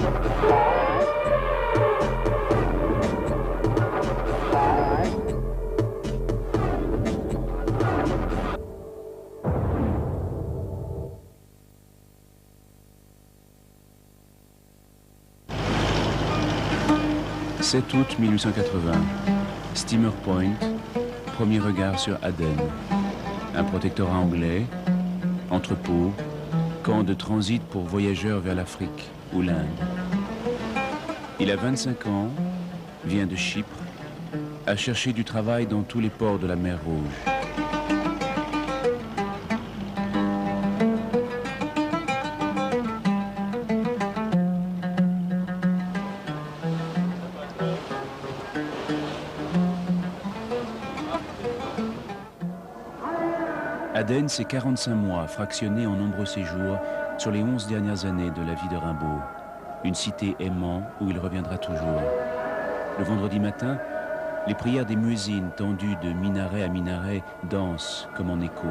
« 7 août 1880, Steamer Point, premier regard sur Aden. Un protectorat anglais, entrepôt, camp de transit pour voyageurs vers l'Afrique ou l'Inde. Il a 25 ans, vient de Chypre, a cherché du travail dans tous les ports de la mer Rouge. Aden, c'est 45 mois fractionnés en nombreux séjours sur les 11 dernières années de la vie de Rimbaud. Une cité aimant où il reviendra toujours. Le vendredi matin, les prières des muezzins tendues de minaret à minaret dansent comme en écho.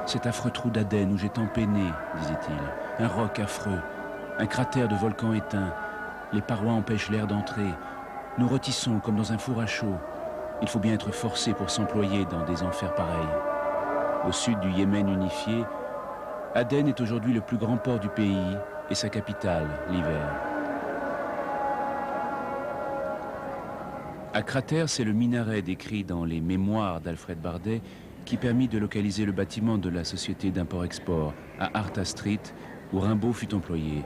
Cet affreux trou d'Aden où j'ai tant peiné, disait-il. Un roc affreux, un cratère de volcan éteint. Les parois empêchent l'air d'entrer. Nous rôtissons comme dans un four à chaud. Il faut bien être forcé pour s'employer dans des enfers pareils. Au sud du Yémen unifié, Aden est aujourd'hui le plus grand port du pays et sa capitale, l'hiver. À Cratère, c'est le minaret décrit dans les mémoires d'Alfred Bardet qui permit de localiser le bâtiment de la société d'import-export à Arta Street, où Rimbaud fut employé.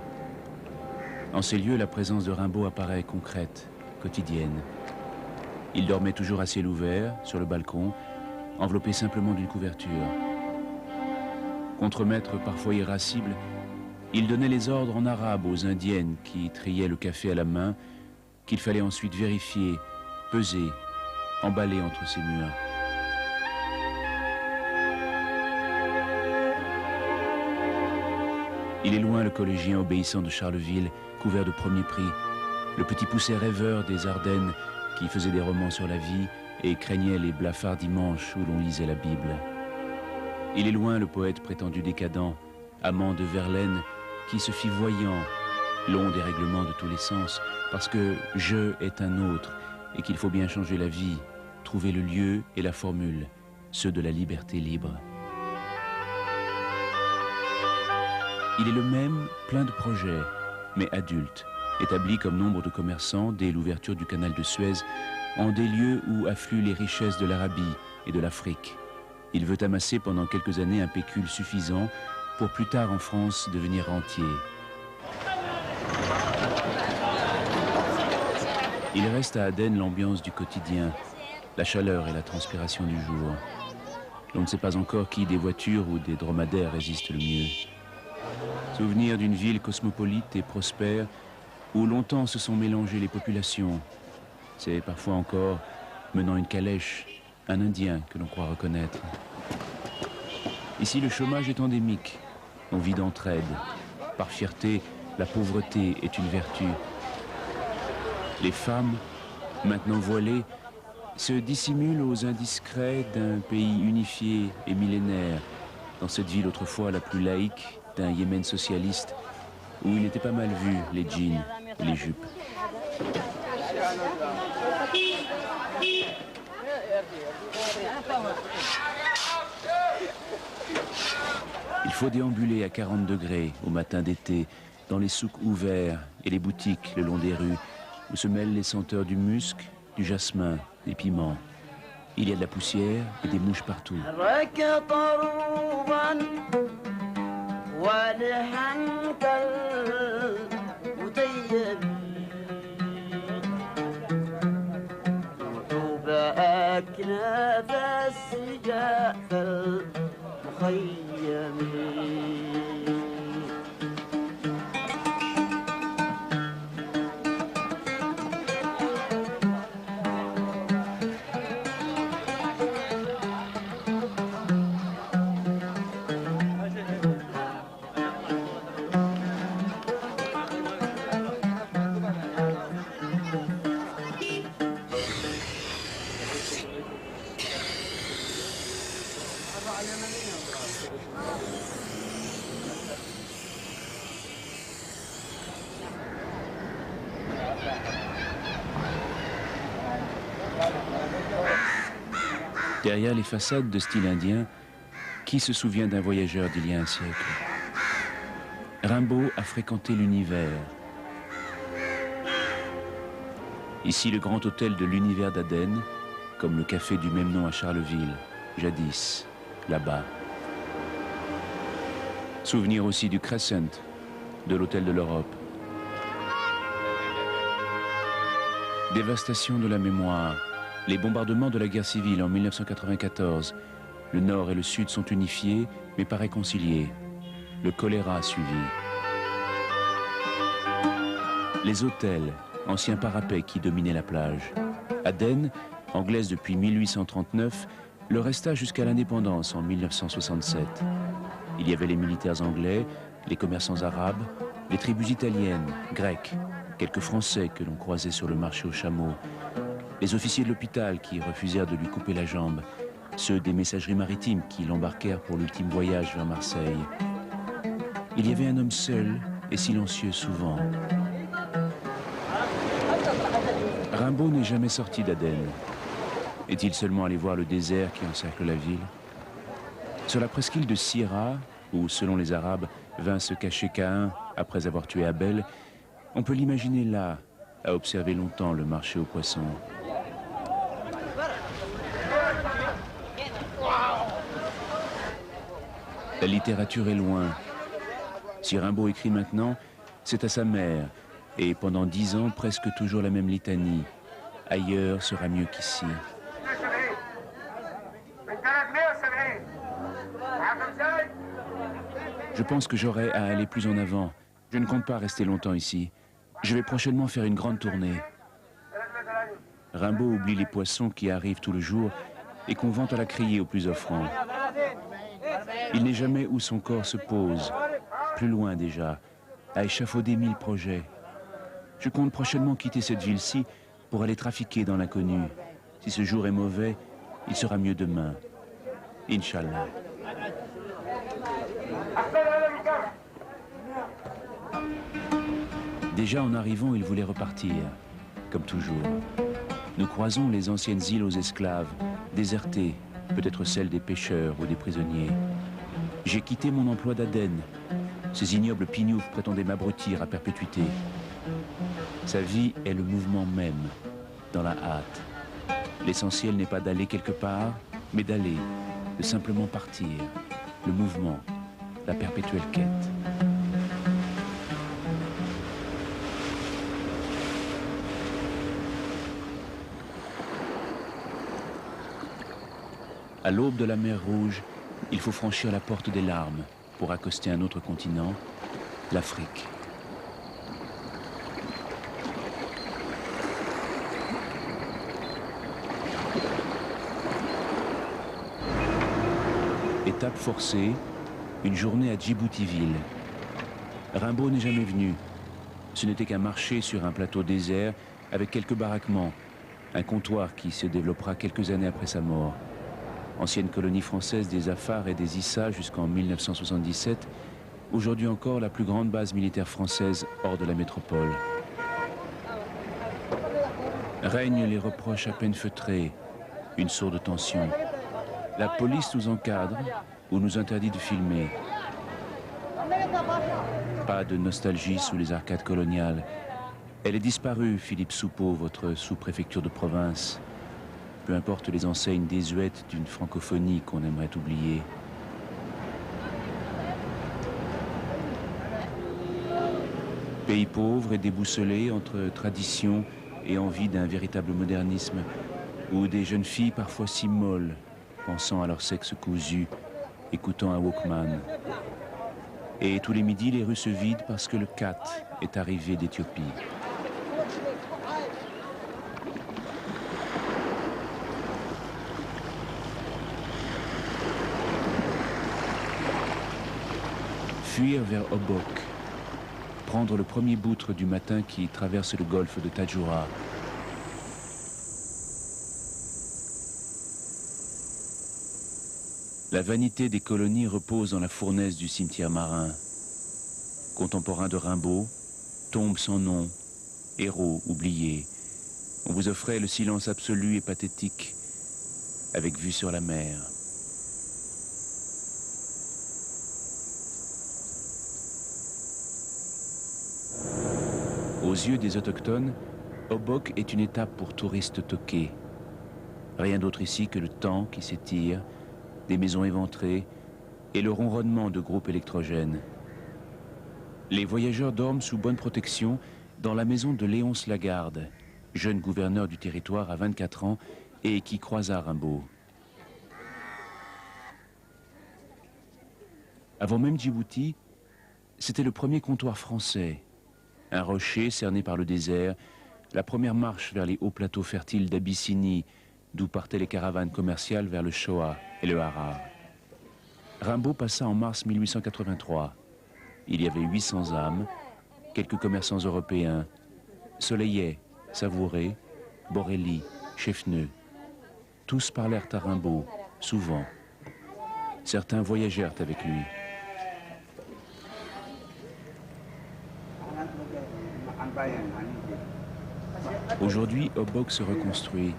En ces lieux, la présence de Rimbaud apparaît concrète, quotidienne. Il dormait toujours à ciel ouvert, sur le balcon, enveloppé simplement d'une couverture. Contremaître parfois irascible, il donnait les ordres en arabe aux indiennes qui triaient le café à la main, qu'il fallait ensuite vérifier, peser, emballer entre ses murs. Il est loin le collégien obéissant de Charleville, couvert de premiers prix, le petit poucet rêveur des Ardennes qui faisait des romans sur la vie et craignait les blafards dimanches où l'on lisait la Bible. Il est loin le poète prétendu décadent, amant de Verlaine, qui se fit voyant, long des règlements de tous les sens, parce que « je » est un autre, et qu'il faut bien changer la vie, trouver le lieu et la formule, ceux de la liberté libre. Il est le même, plein de projets, mais adulte, établi comme nombre de commerçants dès l'ouverture du canal de Suez, en des lieux où affluent les richesses de l'Arabie et de l'Afrique. Il veut amasser pendant quelques années un pécule suffisant pour plus tard en France devenir rentier. Il reste à Aden l'ambiance du quotidien, la chaleur et la transpiration du jour. L'on ne sait pas encore qui des voitures ou des dromadaires résiste le mieux. Souvenir d'une ville cosmopolite et prospère où longtemps se sont mélangées les populations. C'est parfois encore, menant une calèche, un Indien que l'on croit reconnaître. Ici, le chômage est endémique. On vit d'entraide. Par fierté, la pauvreté est une vertu. Les femmes, maintenant voilées, se dissimulent aux indiscrets d'un pays unifié et millénaire, dans cette ville autrefois la plus laïque d'un Yémen socialiste, où il n'était pas mal vu les jeans et les jupes. Il faut déambuler à 40 degrés au matin d'été, dans les souks ouverts et les boutiques le long des rues, où se mêlent les senteurs du musc, du jasmin, des piments. Il y a de la poussière et des mouches partout. Derrière les façades de style indien, qui se souvient d'un voyageur d'il y a un siècle? Rimbaud a fréquenté l'univers. Ici, le grand hôtel de l'univers d'Aden, comme le café du même nom à Charleville, jadis, là-bas. Souvenir aussi du Crescent, de l'hôtel de l'Europe. Dévastation de la mémoire, les bombardements de la guerre civile en 1994. Le nord et le sud sont unifiés, mais pas réconciliés. Le choléra a suivi. Les hôtels, anciens parapets qui dominaient la plage. Aden, anglaise depuis 1839, le resta jusqu'à l'indépendance en 1967. Il y avait les militaires anglais, les commerçants arabes, les tribus italiennes, grecques, quelques Français que l'on croisait sur le marché aux chameaux, les officiers de l'hôpital qui refusèrent de lui couper la jambe, ceux des messageries maritimes qui l'embarquèrent pour l'ultime voyage vers Marseille. Il y avait un homme seul et silencieux souvent. Rimbaud n'est jamais sorti d'Aden. Est-il seulement allé voir le désert qui encercle la ville? Sur la presqu'île de Sira, où, selon les Arabes, vint se cacher Caïn après avoir tué Abel, on peut l'imaginer là, à observer longtemps le marché aux poissons. La littérature est loin. Si Rimbaud écrit maintenant, c'est à sa mère, et pendant 10 ans, presque toujours la même litanie. Ailleurs sera mieux qu'ici. Je pense que j'aurai à aller plus en avant. Je ne compte pas rester longtemps ici. Je vais prochainement faire une grande tournée. Rimbaud oublie les poissons qui arrivent tout le jour et qu'on vend à la criée au plus offrant. Il n'est jamais où son corps se pose, plus loin déjà, à échafauder 1000 projets. Je compte prochainement quitter cette ville-ci pour aller trafiquer dans l'inconnu. Si ce jour est mauvais, il sera mieux demain. Inch'Allah. Déjà en arrivant, il voulait repartir, comme toujours. Nous croisons les anciennes îles aux esclaves, désertées, peut-être celles des pêcheurs ou des prisonniers. J'ai quitté mon emploi d'Aden. Ces ignobles pignoufs prétendaient m'abrutir à perpétuité. Sa vie est le mouvement même, dans la hâte. L'essentiel n'est pas d'aller quelque part, mais d'aller, de simplement partir. Le mouvement, la perpétuelle quête. À l'aube de la mer Rouge, il faut franchir la porte des larmes pour accoster un autre continent, l'Afrique. Étape forcée, une journée à Djibouti-ville. Rimbaud n'est jamais venu. Ce n'était qu'un marché sur un plateau désert avec quelques baraquements, un comptoir qui se développera quelques années après sa mort. Ancienne colonie française des Afars et des Issa jusqu'en 1977, aujourd'hui encore la plus grande base militaire française hors de la métropole. Règnent les reproches à peine feutrés, une sourde tension. La police nous encadre ou nous interdit de filmer. Pas de nostalgie sous les arcades coloniales. Elle est disparue, Philippe Soupeau, votre sous-préfecture de province. Peu importe les enseignes désuètes d'une francophonie qu'on aimerait oublier. Pays pauvre et déboussolé entre tradition et envie d'un véritable modernisme, où des jeunes filles parfois si molles, pensant à leur sexe cousu, écoutant un Walkman. Et tous les midis, les rues se vident parce que le cat est arrivé d'Éthiopie. Fuir vers Obok, prendre le premier boutre du matin qui traverse le golfe de Tadjoura. La vanité des colonies repose dans la fournaise du cimetière marin. Contemporain de Rimbaud, tombe sans nom, héros oublié. On vous offrait le silence absolu et pathétique. avec vue sur la mer. Aux yeux des autochtones, Obock est une étape pour touristes toqués. Rien d'autre ici que le temps qui s'étire, des maisons éventrées et le ronronnement de groupes électrogènes. Les voyageurs dorment sous bonne protection dans la maison de Léonce Lagarde, jeune gouverneur du territoire à 24 ans et qui croisa Rimbaud. Avant même Djibouti, c'était le premier comptoir français. Un rocher cerné par le désert, la première marche vers les hauts plateaux fertiles d'Abyssinie, d'où partaient les caravanes commerciales vers le Shoah et le Harar. Rimbaud passa en mars 1883. Il y avait 800 âmes, quelques commerçants européens, Soleillet, Savouré, Borelli, Chefneux. Tous parlèrent à Rimbaud, souvent. Certains voyagèrent avec lui. Aujourd'hui, Obock se reconstruit.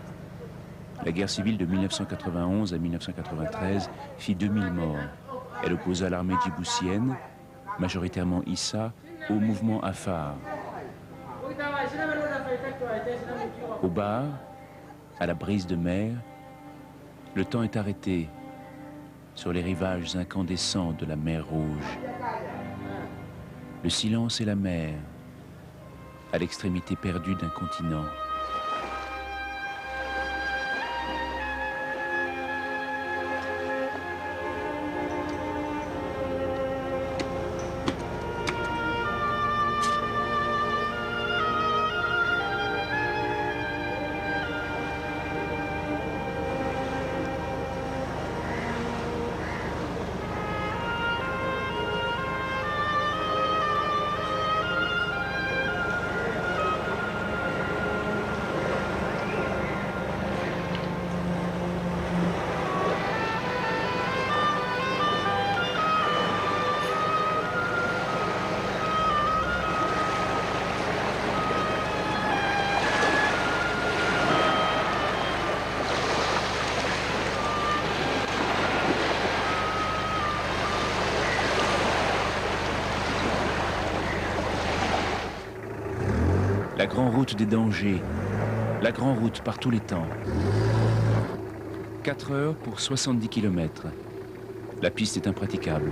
La guerre civile de 1991 à 1993 fit 2000 morts. Elle opposa l'armée djiboutienne, majoritairement Issa, au mouvement Afar. Au bar, à la brise de mer, le temps est arrêté sur les rivages incandescents de la mer Rouge. Le silence et la mer, à l'extrémité perdue d'un continent. La grande route des dangers, la grande route par tous les temps. 4 heures pour 70 km. La piste est impraticable.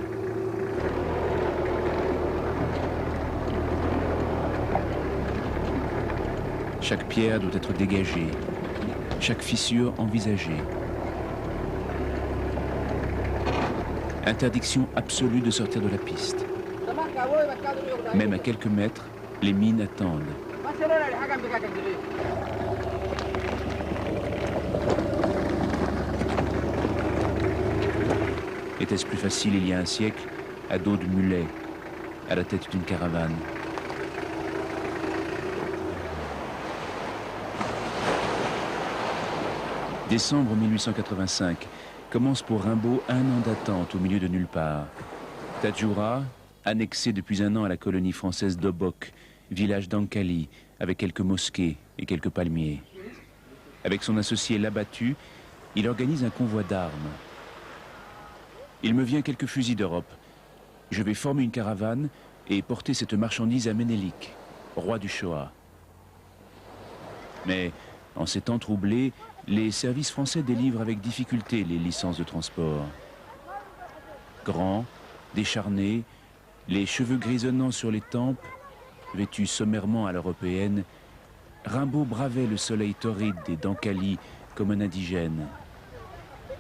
Chaque pierre doit être dégagée, chaque fissure envisagée. Interdiction absolue de sortir de la piste. Même à quelques mètres, les mines attendent. Était-ce plus facile il y a un siècle, à dos de mulet, à la tête d'une caravane? Décembre 1885 commence pour Rimbaud un an d'attente au milieu de nulle part. Tadjoura, annexé depuis un an à la colonie française d'Obock, village d'Ankali, avec quelques mosquées et quelques palmiers. Avec son associé Labattu, il organise un convoi d'armes. Il me vient quelques fusils d'Europe. Je vais former une caravane et porter cette marchandise à Ménélik, roi du Shoah. Mais en ces temps troublés, les services français délivrent avec difficulté les licences de transport. Grand, décharné, les cheveux grisonnants sur les tempes, vêtu sommairement à l'européenne, Rimbaud bravait le soleil torride des Dankali comme un indigène.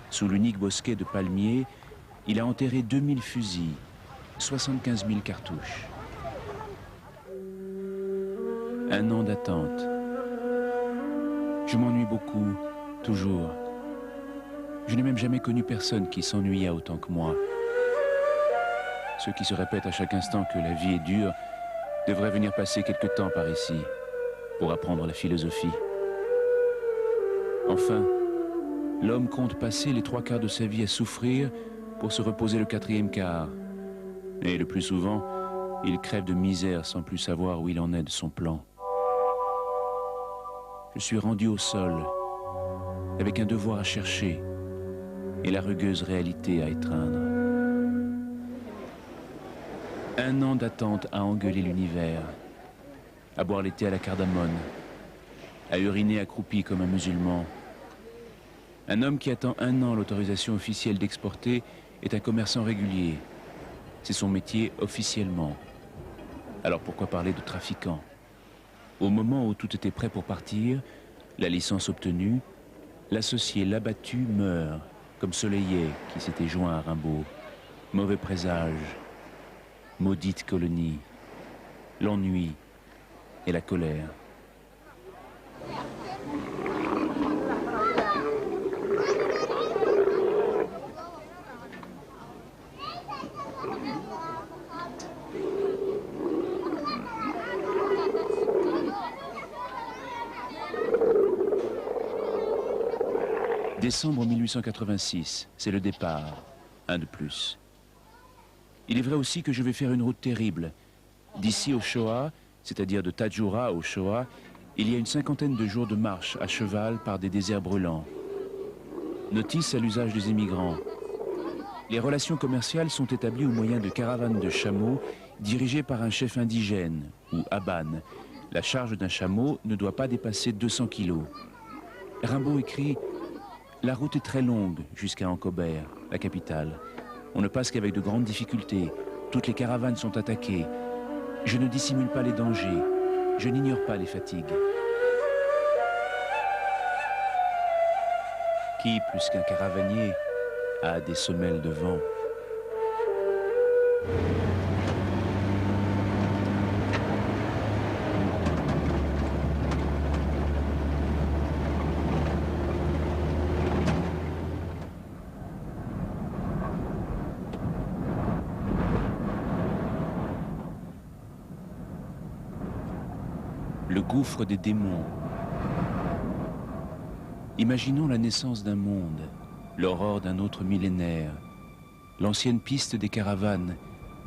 Sous l'unique bosquet de palmiers, il a enterré 2000 fusils, 75 000 cartouches. Un an d'attente. Je m'ennuie beaucoup, toujours. Je n'ai même jamais connu personne qui s'ennuya autant que moi. Ceux qui se répètent à chaque instant que la vie est dure devraient venir passer quelque temps par ici pour apprendre la philosophie. Enfin, l'homme compte passer les 3 quarts de sa vie à souffrir pour se reposer le 4e quart. Et le plus souvent, il crève de misère sans plus savoir où il en est de son plan. Je suis rendu au sol, avec un devoir à chercher, et la rugueuse réalité à étreindre. Un an d'attente à engueuler l'univers, à boire l'été à la cardamone, à uriner accroupi comme un musulman. Un homme qui attend un an l'autorisation officielle d'exporter est un commerçant régulier. C'est son métier officiellement. Alors pourquoi parler de trafiquant? Au moment où tout était prêt pour partir, la licence obtenue, l'associé l'abattu meurt, comme Soleillet qui s'était joint à Rimbaud. Mauvais présage, maudite colonie, l'ennui et la colère. Décembre 1886, c'est le départ, un de plus. Il est vrai aussi que je vais faire une route terrible. D'ici au Shoah, c'est-à-dire de Tadjoura au Shoah, il y a une cinquantaine de jours de marche à cheval par des déserts brûlants. Notice à l'usage des immigrants. Les relations commerciales sont établies au moyen de caravanes de chameaux dirigées par un chef indigène, ou Aban. La charge d'un chameau ne doit pas dépasser 200 kilos. Rimbaud écrit « La route est très longue jusqu'à Ankobert, la capitale. On ne passe qu'avec de grandes difficultés. Toutes les caravanes sont attaquées. Je ne dissimule pas les dangers. Je n'ignore pas les fatigues. » Qui, plus qu'un caravanier, a des semelles de vent? Le gouffre des démons. Imaginons la naissance d'un monde, l'aurore d'un autre millénaire, l'ancienne piste des caravanes,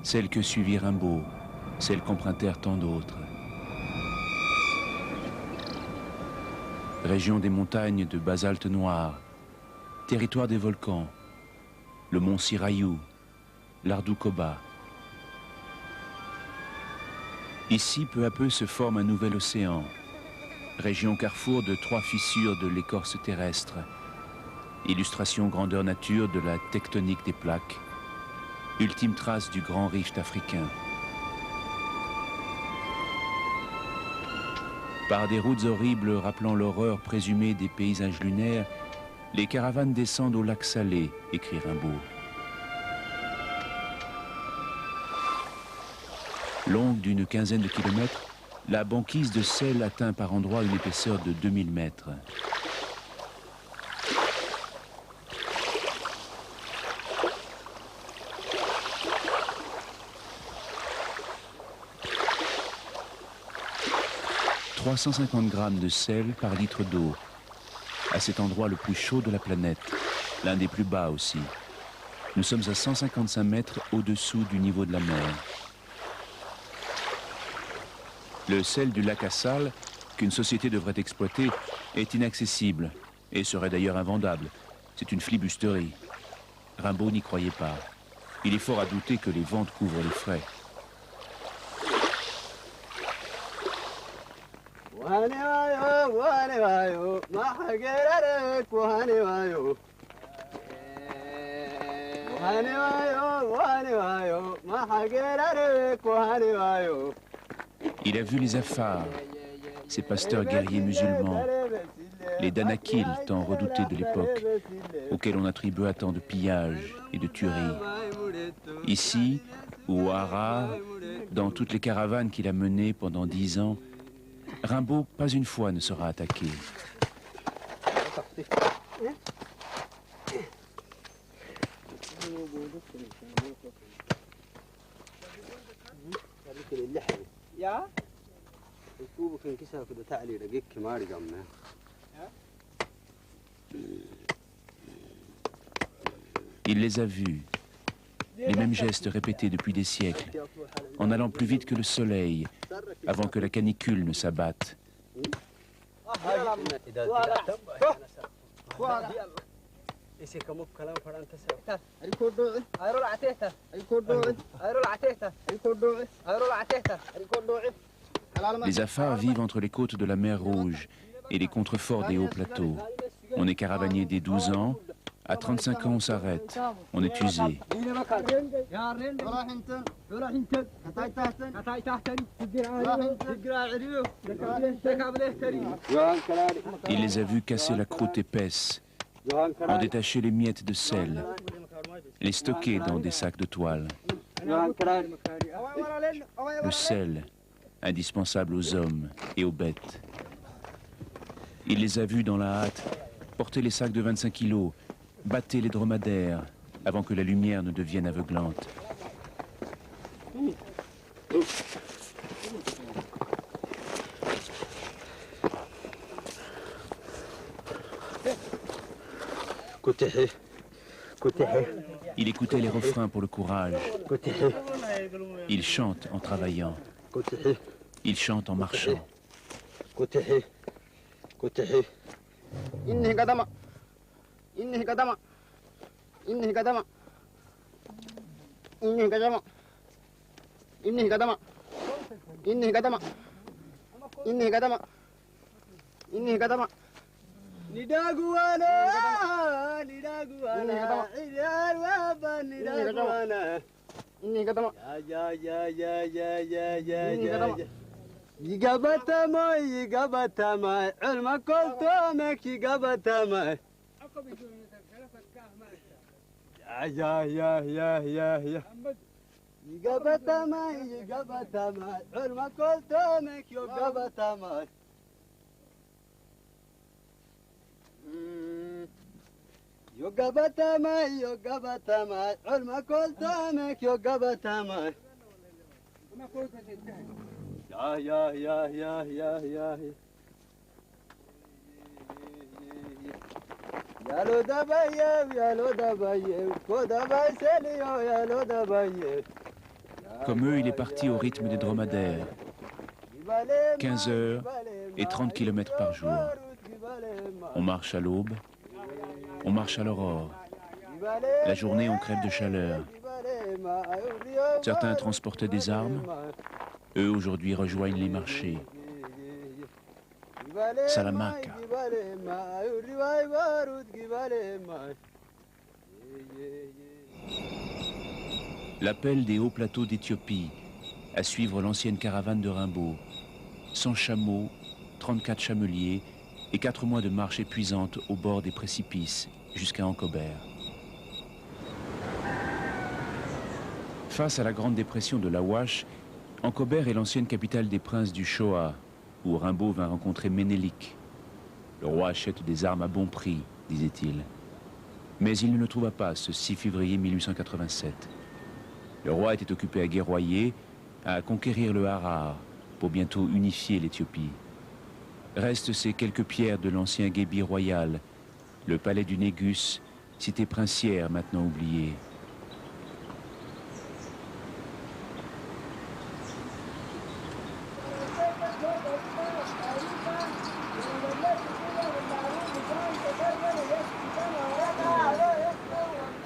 celle que suivit Rimbaud, celle qu'empruntèrent tant d'autres. Région des montagnes de basalte noir, territoire des volcans, le mont Sirayou, l'Ardoukoba. Ici, peu à peu, se forme un nouvel océan, région carrefour de 3 fissures de l'écorce terrestre, illustration grandeur nature de la tectonique des plaques, ultime trace du grand rift africain. Par des routes horribles rappelant l'horreur présumée des paysages lunaires, les caravanes descendent au lac Salé, écrit Rimbaud. Longue d'une quinzaine de kilomètres, la banquise de sel atteint par endroits une épaisseur de 2000 mètres. « 350 grammes de sel par litre d'eau, à cet endroit le plus chaud de la planète, l'un des plus bas aussi. Nous sommes à 155 mètres au-dessous du niveau de la mer. Le sel du lac Assal, qu'une société devrait exploiter, est inaccessible et serait d'ailleurs invendable. C'est une flibusterie. Rimbaud n'y croyait pas. Il est fort à douter que les ventes couvrent les frais. Il a vu les Afars, ces pasteurs guerriers musulmans, les Danakil, tant redoutés de l'époque, auxquels on attribua tant de pillages et de tueries. Ici, ou à Harar, dans toutes les caravanes qu'il a menées pendant 10 ans, Rimbaud, pas une fois, ne sera attaqué. Il les a vus, les mêmes gestes répétés depuis des siècles, en allant plus vite que le soleil, avant que la canicule ne s'abatte. Les Afars vivent entre les côtes de la mer Rouge et les contreforts des hauts plateaux. On est caravanier dès 12 ans. À 35 ans, on s'arrête. On est usé. Il les a vus casser la croûte épaisse, en détacher les miettes de sel, les stocker dans des sacs de toile. Le sel, indispensable aux hommes et aux bêtes. Il les a vus dans la hâte porter les sacs de 25 kilos, battre les dromadaires avant que la lumière ne devienne aveuglante. Il écoutait les refrains pour le courage. Il chante en travaillant. Il chante en marchant. Comme eux, il est parti au rythme des dromadaires. 15 heures et 30 km par jour. On marche à l'aube, on marche à l'aurore. La journée, on crève de chaleur. Certains transportaient des armes. Eux, aujourd'hui, rejoignent les marchés. Salamanca. L'appel des hauts plateaux d'Éthiopie à suivre l'ancienne caravane de Rimbaud. 100 chameaux, 34 chameliers et 4 mois de marche épuisante au bord des précipices jusqu'à Ankobert. Face à la grande dépression de l'Awash, Ankobert est l'ancienne capitale des princes du Shoah, où Rimbaud vint rencontrer Ménélik. Le roi achète des armes à bon prix, disait-il. Mais il ne le trouva pas ce 6 février 1887. Le roi était occupé à guerroyer, à conquérir le Harar, pour bientôt unifier l'Éthiopie. Restent ces quelques pierres de l'ancien guébi royal, le palais du Négus, cité princière maintenant oubliée.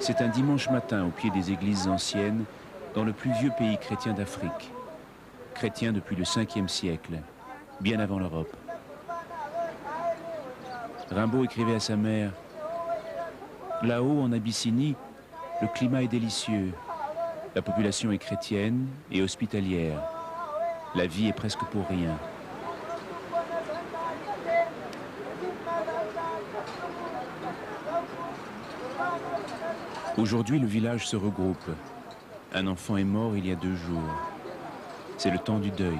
C'est un dimanche matin au pied des églises anciennes, dans le plus vieux pays chrétien d'Afrique. Chrétien depuis le 5e siècle, bien avant l'Europe. Rimbaud écrivait à sa mère « Là-haut, en Abyssinie, le climat est délicieux. La population est chrétienne et hospitalière. La vie est presque pour rien. » Aujourd'hui, le village se regroupe. Un enfant est mort il y a 2 jours. C'est le temps du deuil.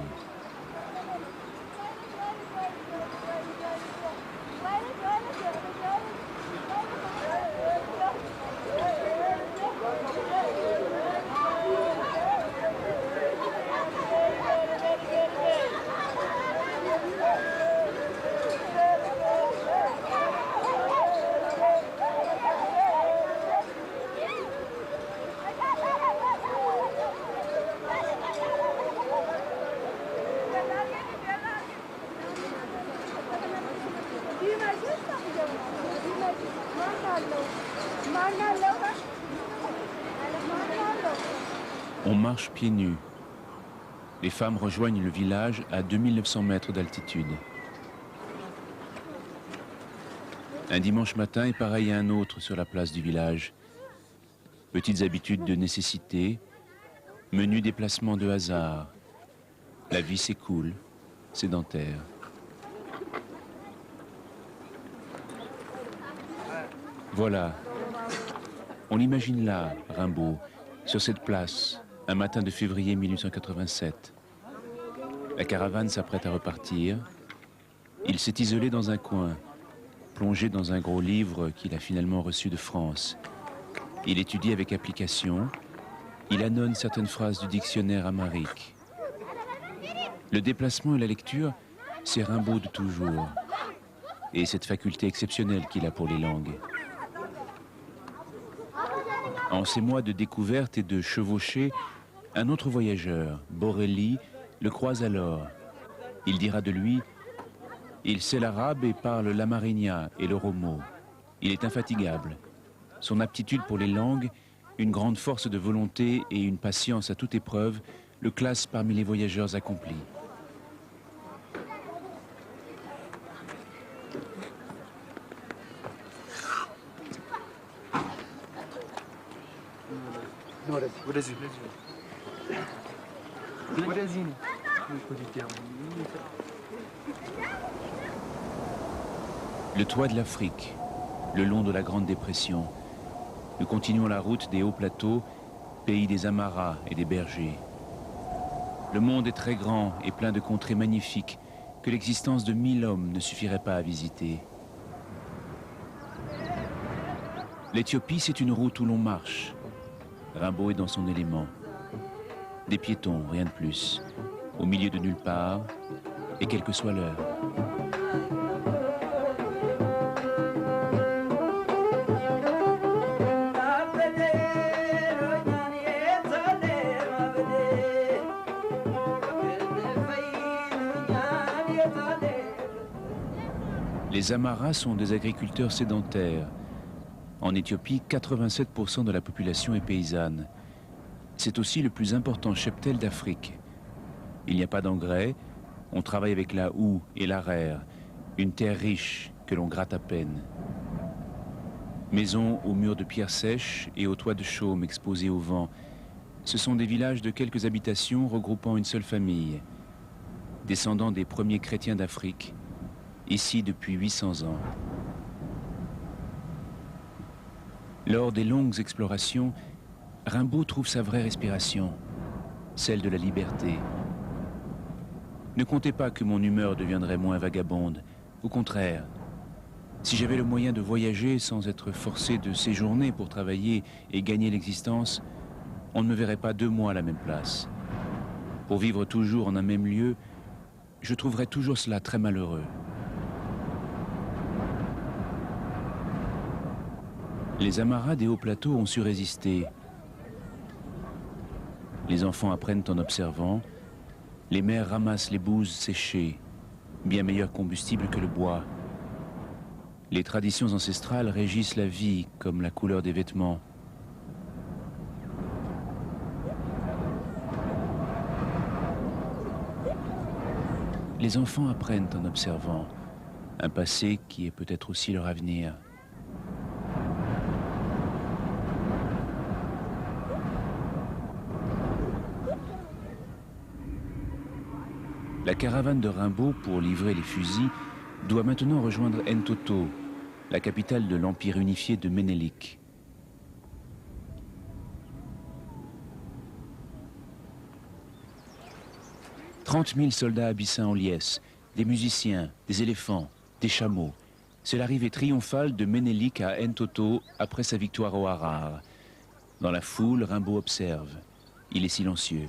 On marche pieds nus. Les femmes rejoignent le village à 2900 mètres d'altitude. Un dimanche matin est pareil à un autre sur la place du village. Petites habitudes de nécessité, menus déplacements de hasard. La vie s'écoule, sédentaire. Voilà. On l'imagine là, Rimbaud, sur cette place, un matin de février 1887. La caravane s'apprête à repartir. Il s'est isolé dans un coin, plongé dans un gros livre qu'il a finalement reçu de France. Il étudie avec application. Il annonce certaines phrases du dictionnaire amharique. Le déplacement et la lecture, c'est Rimbaud de toujours. Et cette faculté exceptionnelle qu'il a pour les langues. En ces mois de découverte et de chevauchée, un autre voyageur, Borelli, le croise alors. Il dira de lui, « Il sait l'arabe et parle l'amarinia et le romo. Il est infatigable. Son aptitude pour les langues, une grande force de volonté et une patience à toute épreuve le classent parmi les voyageurs accomplis. » Le toit de l'Afrique, le long de la Grande Dépression. Nous continuons la route des hauts plateaux, pays des Amaras et des bergers. Le monde est très grand et plein de contrées magnifiques que l'existence de 1000 hommes ne suffirait pas à visiter. L'Éthiopie, c'est une route où l'on marche. Rimbaud est dans son élément. Des piétons, rien de plus, au milieu de nulle part, et quelle que soit l'heure. Les Amaras sont des agriculteurs sédentaires. En Éthiopie, 87% de la population est paysanne. C'est aussi le plus important cheptel d'Afrique. Il n'y a pas d'engrais, on travaille avec la houe et l'arère, une terre riche que l'on gratte à peine. Maisons aux murs de pierre sèche et aux toits de chaume exposés au vent. Ce sont des villages de quelques habitations regroupant une seule famille. Descendants des premiers chrétiens d'Afrique, ici depuis 800 ans. Lors des longues explorations, Rimbaud trouve sa vraie respiration, celle de la liberté. Ne comptez pas que mon humeur deviendrait moins vagabonde. Au contraire, si j'avais le moyen de voyager sans être forcé de séjourner pour travailler et gagner l'existence, on ne me verrait pas 2 mois à la même place. Pour vivre toujours en un même lieu, je trouverais toujours cela très malheureux. Les Amaras des hauts plateaux ont su résister. Les enfants apprennent en observant. Les mères ramassent les bouses séchées, bien meilleur combustible que le bois. Les traditions ancestrales régissent la vie comme la couleur des vêtements. Les enfants apprennent en observant un passé qui est peut-être aussi leur avenir. La caravane de Rimbaud pour livrer les fusils doit maintenant rejoindre Entoto, la capitale de l'empire unifié de Ménélik. « 30 000 soldats abyssins en liesse, des musiciens, des éléphants, des chameaux. C'est l'arrivée triomphale de Ménélik à Entoto après sa victoire au Harar. Dans la foule, Rimbaud observe. Il est silencieux.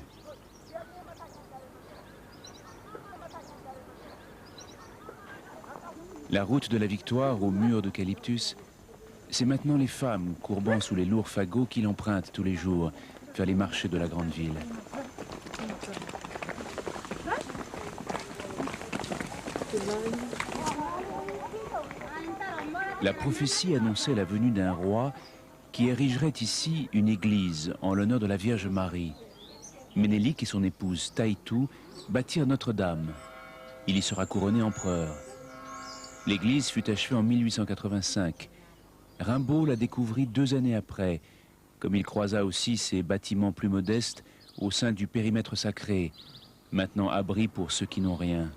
La route de la victoire au mur d'eucalyptus, c'est maintenant les femmes courbant sous les lourds fagots qui l'empruntent tous les jours vers les marchés de la grande ville. La prophétie annonçait la venue d'un roi qui érigerait ici une église en l'honneur de la Vierge Marie. Ménélik et son épouse Taïtou bâtirent Notre-Dame. Il y sera couronné empereur. L'église fut achevée en 1885. Rimbaud la découvrit 2 années après, comme il croisa aussi ces bâtiments plus modestes au sein du périmètre sacré, maintenant abri pour ceux qui n'ont rien.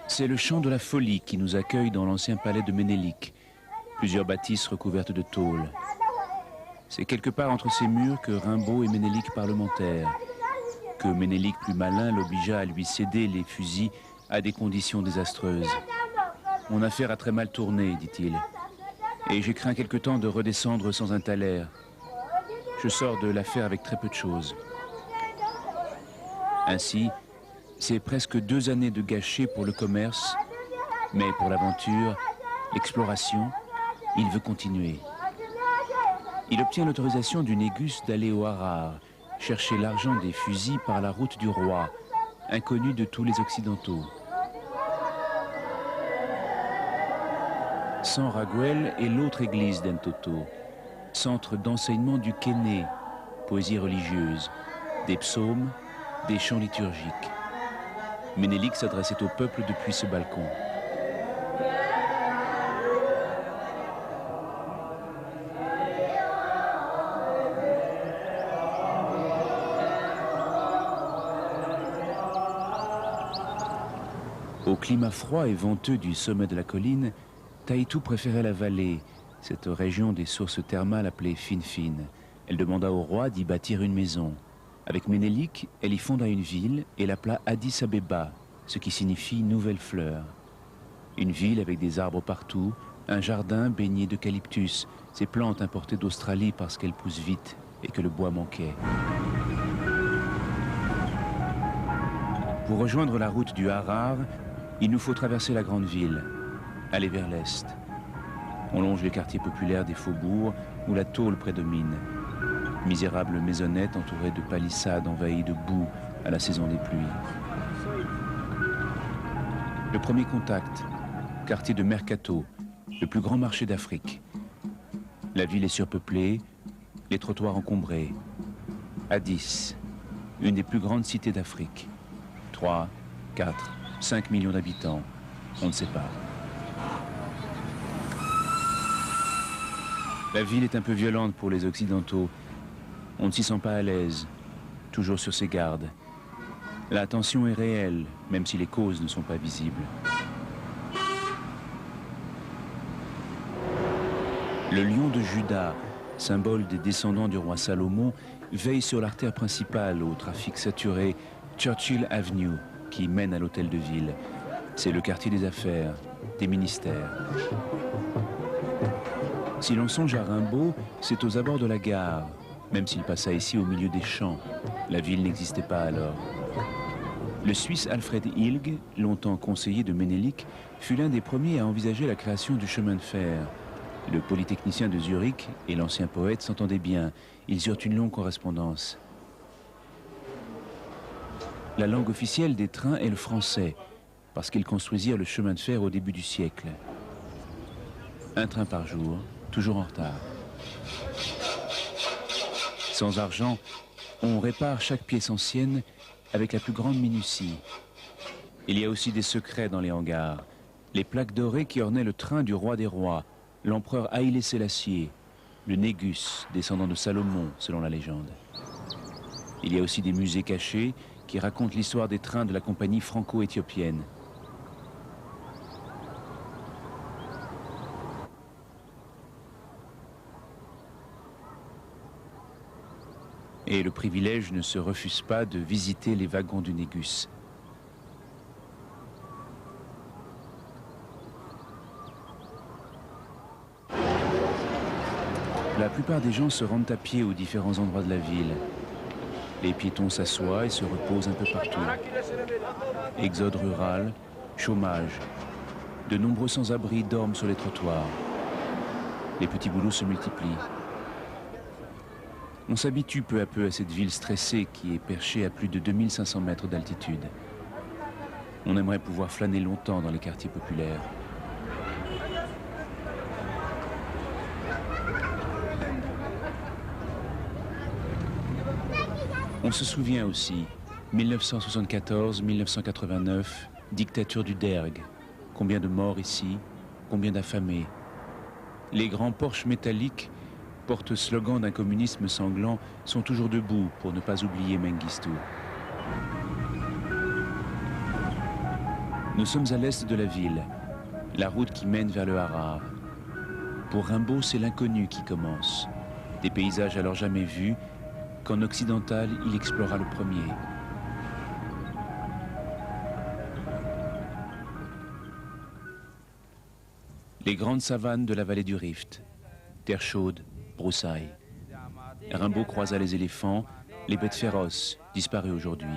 C'est le champ de la folie qui nous accueille dans l'ancien palais de Ménélik. Plusieurs bâtisses recouvertes de tôle. C'est quelque part entre ces murs que Rimbaud et Ménélik parlementèrent, que Ménélik plus malin l'obligea à lui céder les fusils à des conditions désastreuses. « Mon affaire a très mal tourné, dit-il, et j'ai craint quelque temps de redescendre sans un thaler. Je sors de l'affaire avec très peu de choses. » Ainsi, c'est presque 2 années de gâchis pour le commerce, mais pour l'aventure, l'exploration, il veut continuer. Il obtient l'autorisation du Négus d'aller au Harar, chercher l'argent des fusils par la route du roi, inconnue de tous les Occidentaux. San Raguel est l'autre église d'Entoto, centre d'enseignement du Kéné, poésie religieuse, des psaumes, des chants liturgiques. Ménélik s'adressait au peuple depuis ce balcon. Au climat froid et venteux du sommet de la colline, Taïtou préférait la vallée, cette région des sources thermales appelée Fin-Fin. Elle demanda au roi d'y bâtir une maison. Avec Ménélik, elle y fonda une ville et l'appela Addis Abeba, ce qui signifie nouvelle fleur. Une ville avec des arbres partout, un jardin baigné d'eucalyptus, ces plantes importées d'Australie parce qu'elles poussent vite et que le bois manquait. Pour rejoindre la route du Harar, il nous faut traverser la grande ville, aller vers l'est. On longe les quartiers populaires des faubourgs où la tôle prédomine. Misérables maisonnettes entourées de palissades envahies de boue à la saison des pluies. Le premier contact, quartier de Mercato, le plus grand marché d'Afrique. La ville est surpeuplée, les trottoirs encombrés. Addis, une des plus grandes cités d'Afrique. 3, 4, 5 millions d'habitants, on ne sait pas. La ville est un peu violente pour les Occidentaux. On ne s'y sent pas à l'aise, toujours sur ses gardes. La tension est réelle, même si les causes ne sont pas visibles. Le lion de Juda, symbole des descendants du roi Salomon, veille sur l'artère principale au trafic saturé, Churchill Avenue, qui mène à l'hôtel de ville. C'est le quartier des affaires, des ministères. Si l'on songe à Rimbaud, c'est aux abords de la gare, même s'il passa ici au milieu des champs. La ville n'existait pas alors. Le Suisse Alfred Hilg, longtemps conseiller de Ménélik, fut l'un des premiers à envisager la création du chemin de fer. Le polytechnicien de Zurich et l'ancien poète s'entendaient bien. Ils eurent une longue correspondance. La langue officielle des trains est le français, parce qu'ils construisirent le chemin de fer au début du siècle. Un train par jour, toujours en retard. Sans argent, on répare chaque pièce ancienne avec la plus grande minutie. Il y a aussi des secrets dans les hangars. Les plaques dorées qui ornaient le train du roi des rois, l'empereur Haïlé Sélassié, le Négus, descendant de Salomon, selon la légende. Il y a aussi des musées cachés qui racontent l'histoire des trains de la compagnie franco-éthiopienne. Et le privilège ne se refuse pas de visiter les wagons du Négus. La plupart des gens se rendent à pied aux différents endroits de la ville. Les piétons s'assoient et se reposent un peu partout. Exode rural, chômage. De nombreux sans-abri dorment sur les trottoirs. Les petits boulots se multiplient. On s'habitue peu à peu à cette ville stressée qui est perchée à plus de 2500 mètres d'altitude. On aimerait pouvoir flâner longtemps dans les quartiers populaires. On se souvient aussi, 1974-1989, dictature du Derg. Combien de morts ici, combien d'affamés. Les grands porches métalliques, porte-slogan d'un communisme sanglant, sont toujours debout pour ne pas oublier Mengistu. Nous sommes à l'est de la ville, la route qui mène vers le Harar. Pour Rimbaud, c'est l'inconnu qui commence. Des paysages alors jamais vus, qu'en occidental, il explora le premier. Les grandes savanes de la vallée du Rift, terre chaude, broussailles. Rimbaud croisa les éléphants, les bêtes féroces, disparues aujourd'hui.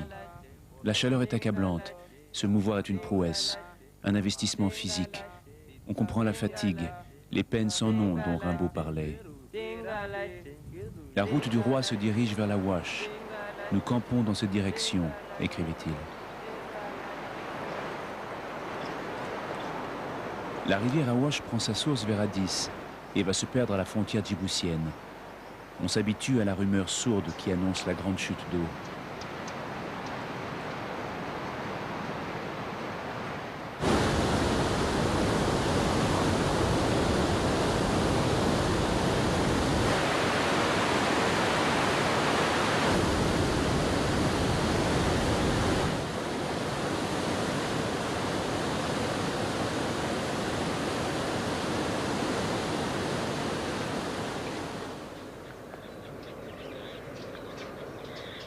La chaleur est accablante, se mouvoir est une prouesse, un investissement physique. On comprend la fatigue, les peines sans nom dont Rimbaud parlait. La route du roi se dirige vers la Ouache. Nous campons dans cette direction, écrivait-il. La rivière Awash prend sa source vers Addis et va se perdre à la frontière djiboutienne. On s'habitue à la rumeur sourde qui annonce la grande chute d'eau.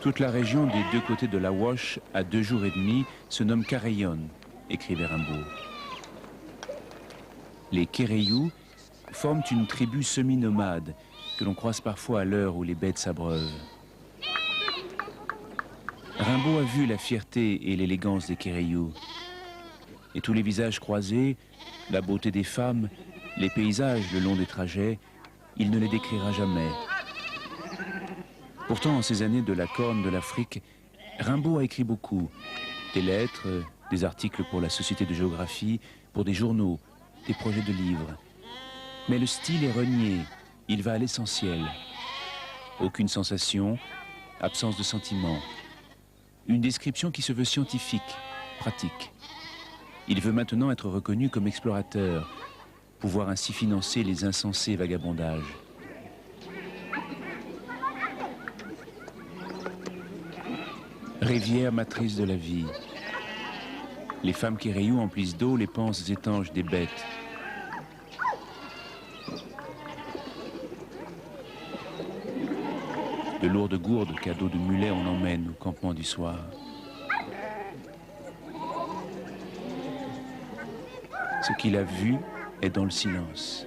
Toute la région des deux côtés de la Wash, à 2 jours et demi, se nomme Karayon, écrivait Rimbaud. Les Kéréyous forment une tribu semi-nomade que l'on croise parfois à l'heure où les bêtes s'abreuvent. Rimbaud a vu la fierté et l'élégance des Kéréyous. Et tous les visages croisés, la beauté des femmes, les paysages le long des trajets, il ne les décrira jamais. Pourtant, en ces années de la Corne de l'Afrique, Rimbaud a écrit beaucoup. Des lettres, des articles pour la Société de géographie, pour des journaux, des projets de livres. Mais le style est renié, il va à l'essentiel. Aucune sensation, absence de sentiment. Une description qui se veut scientifique, pratique. Il veut maintenant être reconnu comme explorateur, pouvoir ainsi financer les insensés vagabondages. Rivière matrice de la vie. Les femmes Kéréyous emplissent d'eau les panses étanches des bêtes. De lourdes gourdes, cadeaux de mulets, on emmène au campement du soir. Ce qu'il a vu est dans le silence.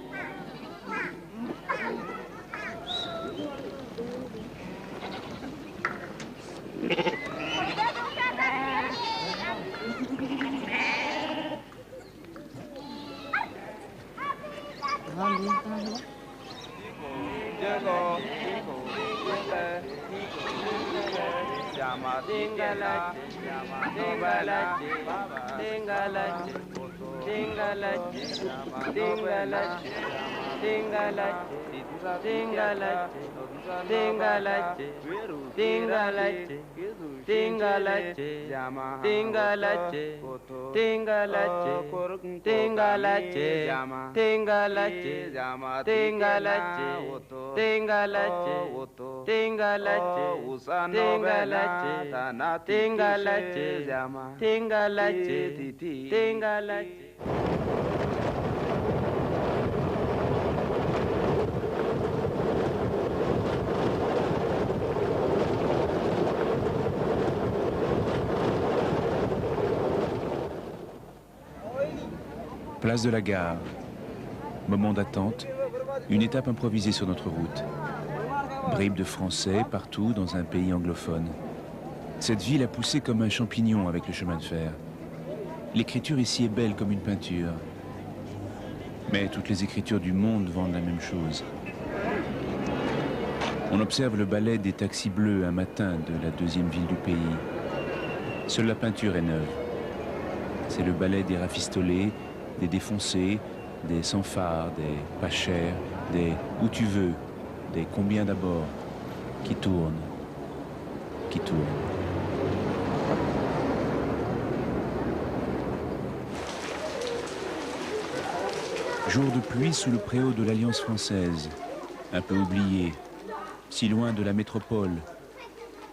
Place de la gare. Moment d'attente, une étape improvisée sur notre route. Bribes de français partout dans un pays anglophone. Cette ville a poussé comme un champignon avec le chemin de fer. L'écriture ici est belle comme une peinture. Mais toutes les écritures du monde vendent la même chose. On observe le ballet des taxis bleus un matin de la deuxième ville du pays. Seule la peinture est neuve. C'est le ballet des rafistolés, des défoncés, des sans phare, des pas chers, des où tu veux, des combien d'abord, qui tournent, qui tournent. Jour de pluie sous le préau de l'Alliance française, un peu oublié, si loin de la métropole,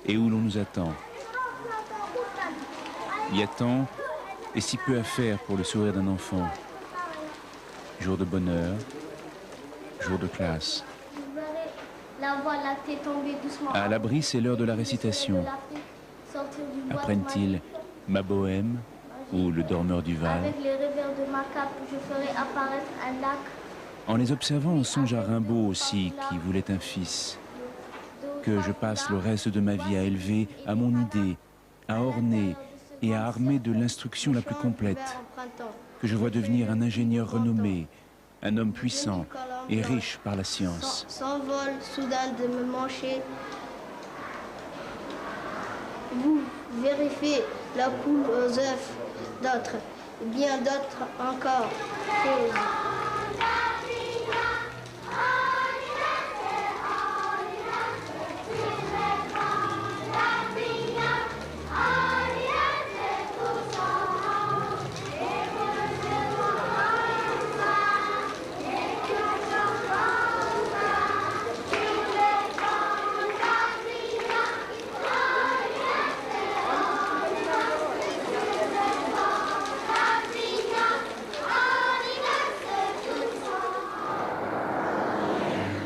et où l'on nous attend. Il y a tant et si peu à faire pour le sourire d'un enfant. Jour de bonheur, jour de classe. À l'abri, c'est l'heure de la récitation. Apprennent-ils Ma Bohème ou Le Dormeur du Val? Avec les revers de ma cape, je ferai apparaître un lac. En les observant, on songe à Rimbaud aussi, qui voulait un fils. Que je passe le reste de ma vie à élever à mon idée, à orner et à armer de l'instruction la plus complète. Que je vois devenir un ingénieur renommé, un homme puissant et riche par la science. S'envole soudain de me mancher. Vous vérifiez la poule aux œufs d'autres, et bien d'autres encore choses.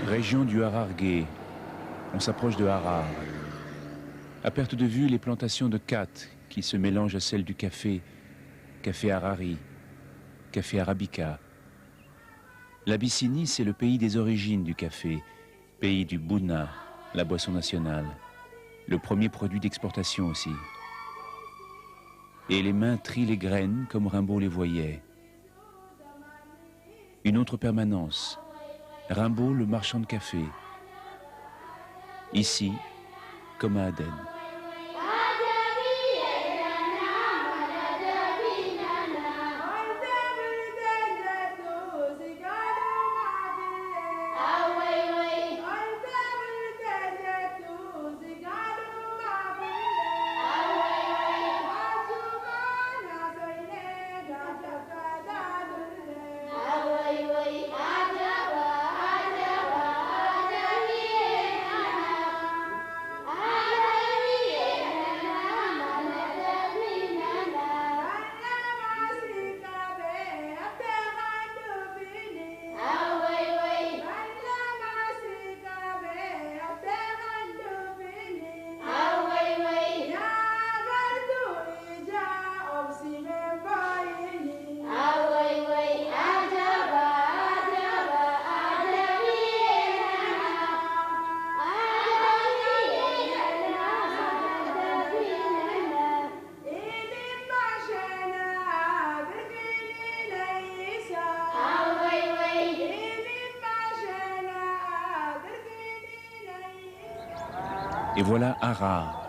Région du Hararghe, on s'approche de Harar. À perte de vue, les plantations de khat qui se mélangent à celles du café, café Harari, café Arabica. L'Abyssinie, c'est le pays des origines du café, pays du Bouna, la boisson nationale, le premier produit d'exportation aussi. Et les mains trient les graines comme Rimbaud les voyait. Une autre permanence. Rimbaud, le marchand de café. Ici, comme à Aden. Et voilà Harar,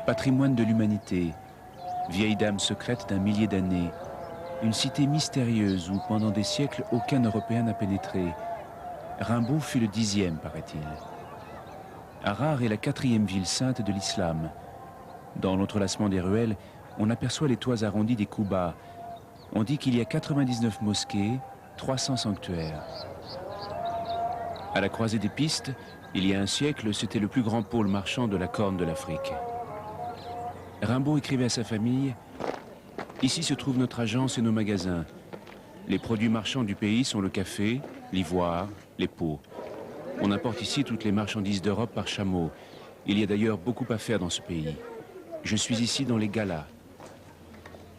patrimoine de l'humanité, vieille dame secrète d'un millier d'années, une cité mystérieuse où pendant des siècles aucun Européen n'a pénétré. Rimbaud fut le 10e, paraît-il. Harar est la 4e ville sainte de l'islam. Dans l'entrelacement des ruelles, on aperçoit les toits arrondis des Koubas. On dit qu'il y a 99 mosquées, 300 sanctuaires. À la croisée des pistes, il y a un siècle, c'était le plus grand pôle marchand de la Corne de l'Afrique. Rimbaud écrivait à sa famille « Ici se trouvent notre agence et nos magasins. Les produits marchands du pays sont le café, l'ivoire, les peaux. On importe ici toutes les marchandises d'Europe par chameau. Il y a d'ailleurs beaucoup à faire dans ce pays. Je suis ici dans les galas.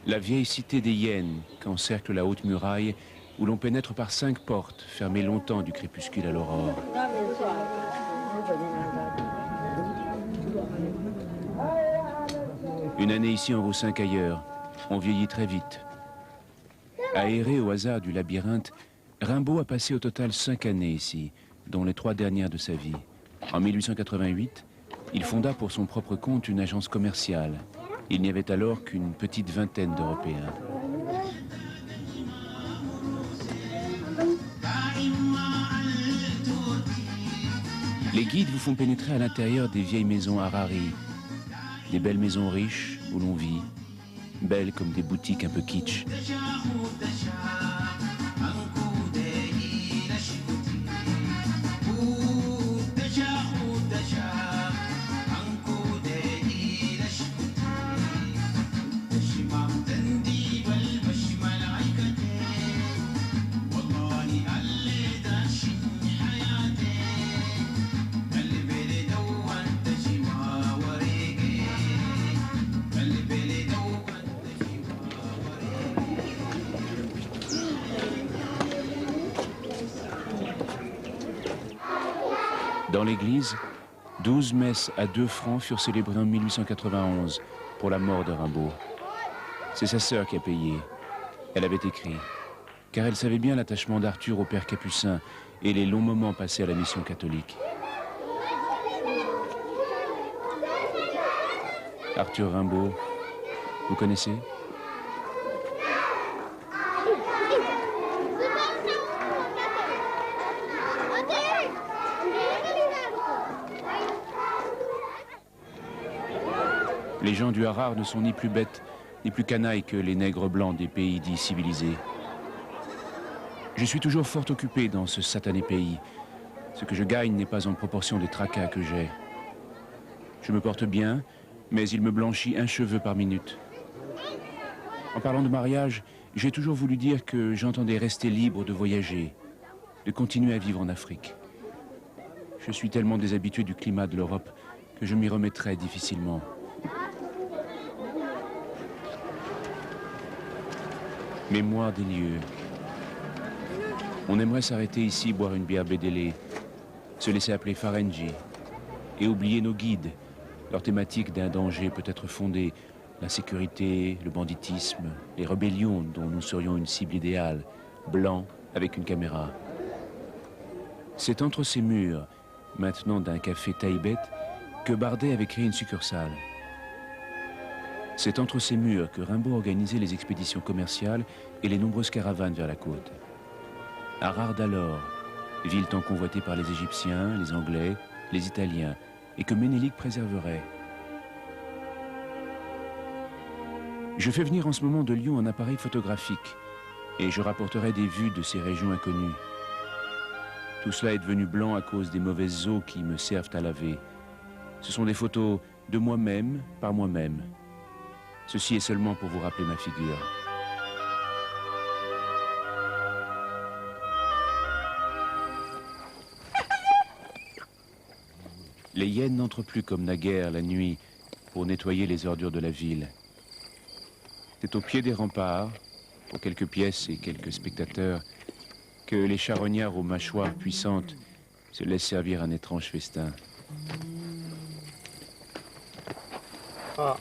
La vieille cité des hyènes qu'encercle la haute muraille où l'on pénètre par 5 portes, fermées longtemps du crépuscule à l'aurore. Une année ici en vaut 5 ailleurs. On vieillit très vite. Aéré au hasard du labyrinthe, Rimbaud a passé au total 5 années ici, dont les 3 dernières de sa vie. En 1888, il fonda pour son propre compte une agence commerciale. Il n'y avait alors qu'une petite vingtaine d'Européens. Les guides vous font pénétrer à l'intérieur des vieilles maisons Harari, des belles maisons riches où l'on vit, belles comme des boutiques un peu kitsch. Dans l'église, 12 messes à 2 francs furent célébrées en 1891 pour la mort de Rimbaud. C'est sa sœur qui a payé. Elle avait écrit, car elle savait bien l'attachement d'Arthur au père Capucin et les longs moments passés à la mission catholique. Arthur Rimbaud, vous connaissez ? Les gens du Harar ne sont ni plus bêtes, ni plus canailles que les nègres blancs des pays dits civilisés. Je suis toujours fort occupé dans ce satané pays. Ce que je gagne n'est pas en proportion des tracas que j'ai. Je me porte bien, mais il me blanchit un cheveu par minute. En parlant de mariage, j'ai toujours voulu dire que j'entendais rester libre de voyager, de continuer à vivre en Afrique. Je suis tellement déshabitué du climat de l'Europe que je m'y remettrai difficilement. Mémoire des lieux. On aimerait s'arrêter ici, boire une bière bédélée, se laisser appeler Farenji, et oublier nos guides, leur thématique d'un danger peut-être fondé, la sécurité, le banditisme, les rébellions dont nous serions une cible idéale, blancs avec une caméra. C'est entre ces murs, maintenant d'un café Taïbet, que Bardet avait créé une succursale. C'est entre ces murs que Rimbaud organisait les expéditions commerciales et les nombreuses caravanes vers la côte. Harar d'alors, ville tant convoitée par les Égyptiens, les Anglais, les Italiens, et que Ménélique préserverait. Je fais venir en ce moment de Lyon un appareil photographique et je rapporterai des vues de ces régions inconnues. Tout cela est devenu blanc à cause des mauvaises eaux qui me servent à laver. Ce sont des photos de moi-même par moi-même. Ceci est seulement pour vous rappeler ma figure. Les hyènes n'entrent plus comme naguère la nuit pour nettoyer les ordures de la ville. C'est au pied des remparts, pour quelques pièces et quelques spectateurs, que les charognards aux mâchoires puissantes se laissent servir un étrange festin. Ah.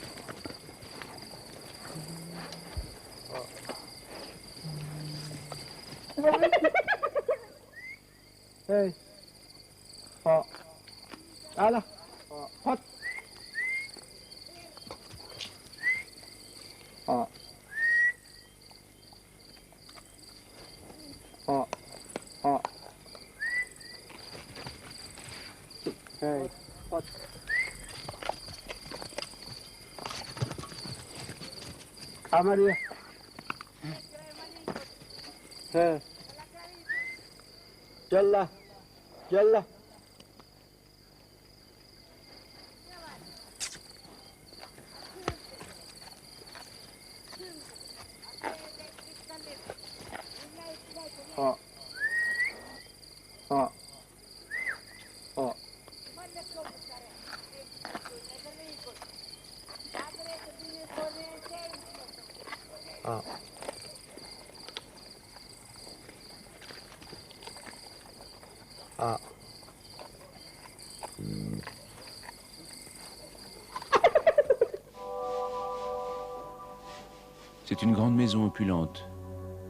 Hey. Ah. Ala. Hot. Ah. Ah. Ah. Hey. Hot. Amaria. Hey. Yalla. Yalla. Ah. Ah. Ah. Ah. Ah. C'est une grande maison opulente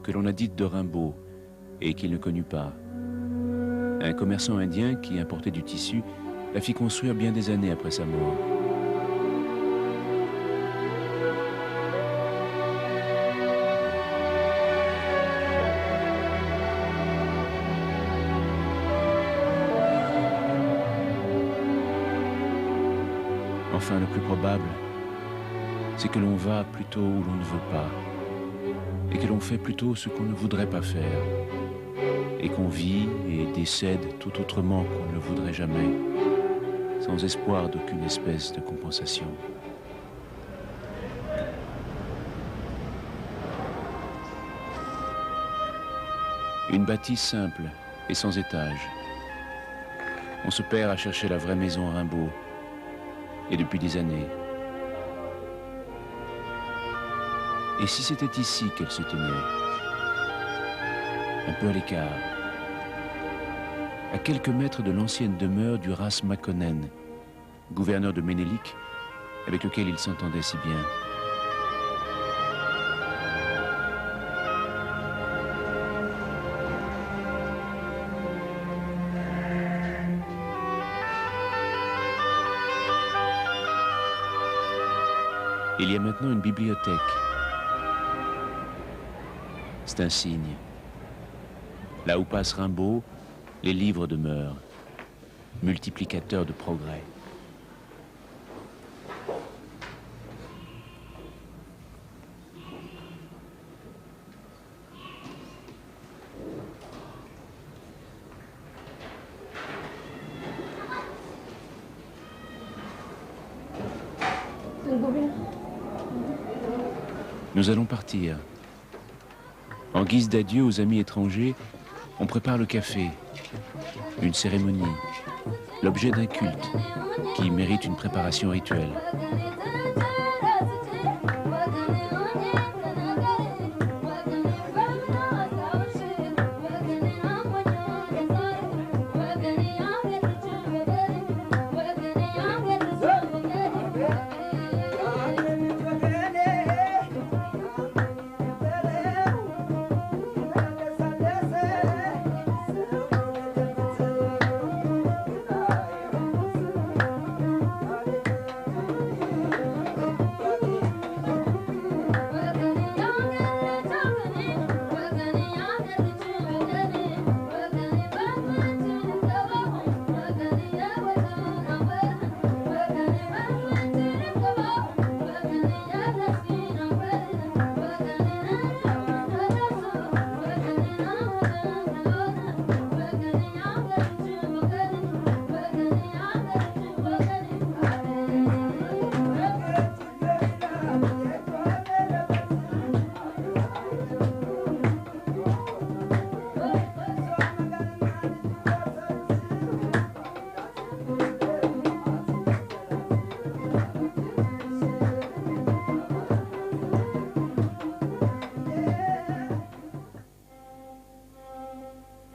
que l'on a dite de Rimbaud, et qu'il ne connut pas. Un commerçant indien qui importait du tissu la fit construire bien des années après sa mort. Enfin, le plus probable, c'est que l'on va plutôt où l'on ne veut pas, et que l'on fait plutôt ce qu'on ne voudrait pas faire, et qu'on vit et décède tout autrement qu'on ne le voudrait jamais, sans espoir d'aucune espèce de compensation. Une bâtisse simple et sans étage. On se perd à chercher la vraie maison Rimbaud, et depuis des années. Et si c'était ici qu'elle se tenait, un peu à l'écart, à quelques mètres de l'ancienne demeure du Ras Makonnen, gouverneur de Ménélik, avec lequel il s'entendait si bien. Il y a maintenant une bibliothèque. C'est un signe. Là où passe Rimbaud, les livres demeurent, multiplicateurs de progrès. Nous allons partir. En guise d'adieu aux amis étrangers, on prépare le café, une cérémonie, l'objet d'un culte qui mérite une préparation rituelle.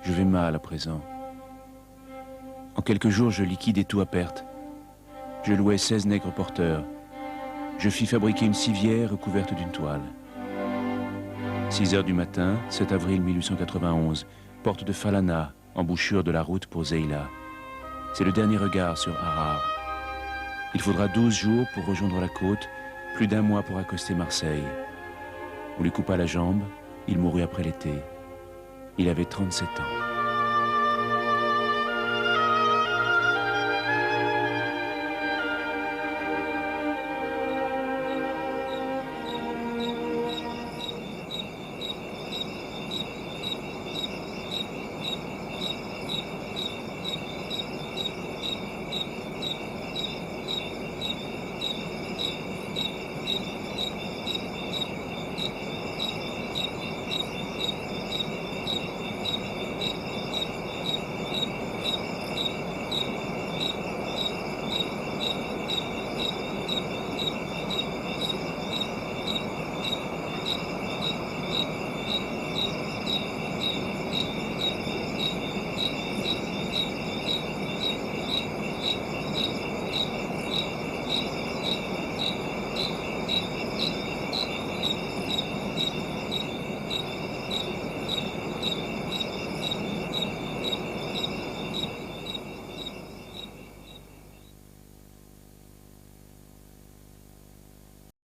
Je vais mal à présent. En quelques jours, je liquidai tout à perte. Je louai 16 nègres porteurs. Je fis fabriquer une civière recouverte d'une toile. 6 heures du matin, 7 avril 1891, porte de Falana, embouchure de la route pour Zeila. C'est le dernier regard sur Harar. Il faudra 12 jours pour rejoindre la côte, plus d'1 mois pour accoster Marseille. On lui coupa la jambe, il mourut après l'été. Il avait 37 ans.